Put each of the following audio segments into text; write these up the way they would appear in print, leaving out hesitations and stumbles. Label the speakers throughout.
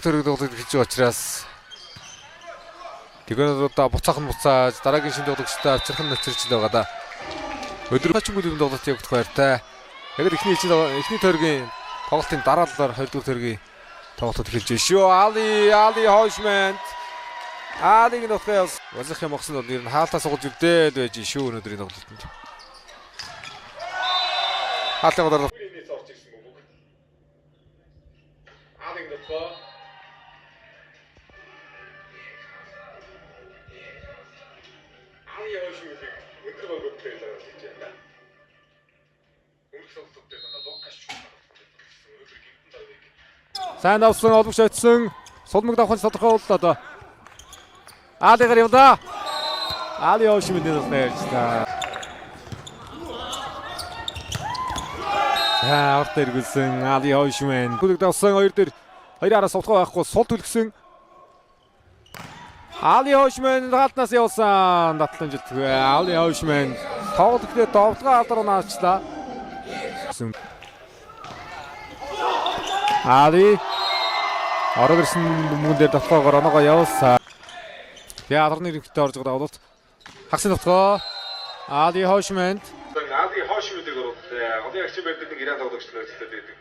Speaker 1: 2 төрөг тоглолт хийж байгаа учраас тэгвэл одоо буцаах нь буцааж дараагийн шинэ тоглогчтой авчрах нь авчирч л байгаа да. Өдөр хачгүй юм тоглолт явагдах байртай. Яг л эхний төргийн тоглолтын дараалалаар 2 төргийн тоглолт эхэлж байна шүү. Ali Houshmand. Алиг нь утгаас возох юм огсон бол ер нь хаалтаа сугалж үлдээд байж шүү өнөөдрийн тоглолтод. Хаалтаа гараад орж ирсэн мөг. Алиг нь утгаа. Ali Houshmand өдөр болгоод плейлер хийж байна. Өмнөх тоглолтод дээр Лукаш өнөөдөр гинтэн дарыг. Сайн авсан олбогч очсон. Сулмаг давхын тодорхой боллоо. Алигаар явда. Ali Houshmand нэрсээр. Орт эргэлсэн Ali Houshmand. Бүлэг давсан 2 дээр 2-аараас султгай байхгүй сул төлгсөн. Ali Houshmand гаалтнаас явсан. Татлан житгүй. Ali Houshmand тоглолт ихтэй довдгоо алдар наачлаа. Ali ороод ирсэн мөнгөн дээр давтгаогоор оноогоо явуулсан. Тэгээ аларны иргэдтэй орж байгаа бол хагсын давтгоо Ali Houshmand. Ali Houshmand-ийг оруулаад оны агчин байрны нэг Иран тоглогчтой байдаг.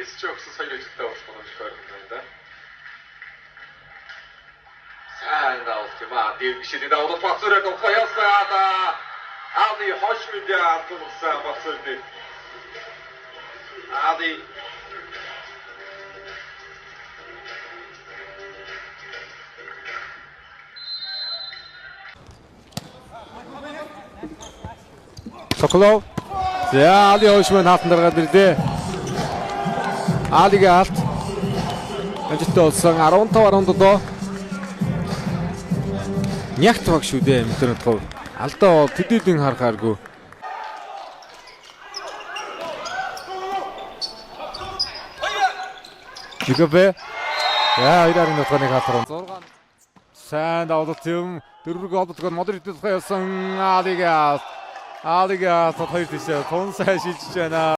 Speaker 1: Эс чокс сайн үжигтэй болох боломжтой байна да. Сайн давтгаа дэргшээд давуулах бацраа тоглох явсаа. Ali Houshmand-ийг авсан бацраа. Ali Соколов. За Ali Houshmand хаалтан дараад ирлээ. Алигийн хаалт. Амжилттай болсон 15-17. Нягт баг шүү дээ интернет гов. Алдаа бол төдийлөн харахааргүй. Жигэбэ. Яа, ирарын нутганыг халтар. 6 сайн давуулт юм. Дөрвөг олдгоо модернитет явсан Алигаа. Алигаа хоёр тийш тун сайн шилжиж байна.